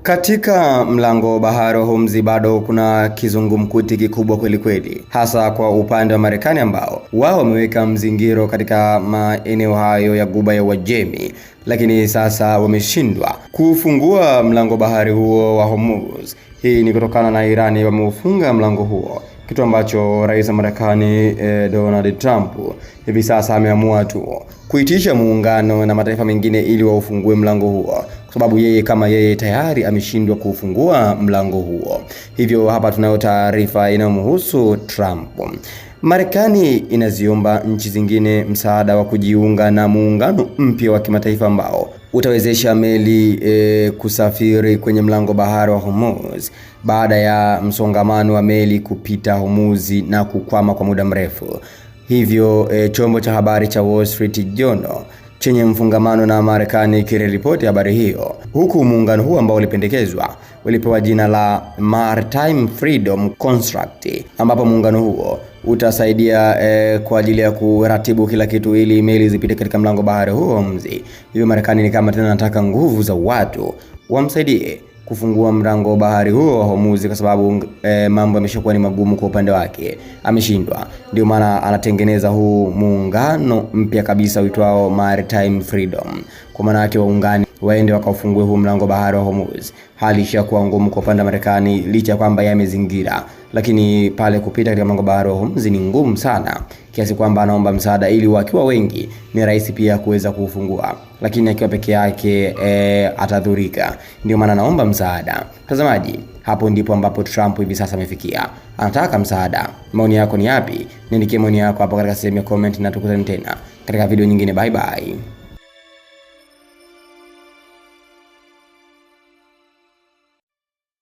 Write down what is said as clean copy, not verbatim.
Katika mlango bahari wa Hormuz bado kuna kizungumkuti kikubwa kweli kweli, hasa kwa upande wa Marekani ambao wao wameweka mzingiro katika maeneo hayo ya Ghuba ya Uajemi, lakini sasa wameshindwa kufungua mlango bahari huo wa Hormuz. Hii ni kutokana na Irani wameufunga mlango huo, kitu ambacho rais wa Marekani Donald Trump hivi sasa ameamua tu kuitisha muungano na mataifa mengine ili waufungue mlango huo, kwa sababu yeye tayari ameshindwa kufungua mlango huo. Hivyo hapa tunayo taarifa inayomhusu Trump. Marekani inaziomba nchi zingine msaada wa kujiunga na muungano mpya wa kimataifa ambao utawezesha meli kusafiri kwenye mlango bahari wa Hormuz baada ya msongamano wa meli kupita Hormuz na kukwama kwa muda mrefu. Hivyo chombo cha habari cha Wall Street Journal chenye mfungamano na Marekani kiliripoti habari hiyo, huku muungano huu ambao ulipendekezwa ulipewa jina la Maritime Freedom Construct, ambapo muungano huo utasaidia kwa ajili ya kuratibu kila kitu ili meli zipite katika mlango bahari huo Hormuz. Hivyo Marekani ni kama tena nataka nguvu za watu wamsaidie kufungua mlango bahari huo wa Hormuz, kwa sababu mambo yameshakuwa ni magumu kwa upande wake, ameshindwa. Ndio maana anatengeneza huu muungano mpya kabisa uitwao Maritime Freedom, kwa maana yake waungane waende wakafungue huu mlango bahari wa Hormuz. Hali ishakuwa ngumu kwa upande wa Marekani licha kwamba yamezingira, lakini pale kupita katika mlango bahari wa Hormuz ni ngumu sana, kiasi kwamba anaomba msaada ili wakiwa wengi ni rahisi pia kuweza kufungua, lakini akiwa peke yake atadhurika. Ndio maana anaomba msaada. Mtazamaji, hapo ndipo ambapo Trump hivi sasa amefikia, anataka msaada. Maoni yako ni yapi? Niandikie maoni yako hapo katika sehemu ya comment na tukutane tena katika video nyingine. Bye bye.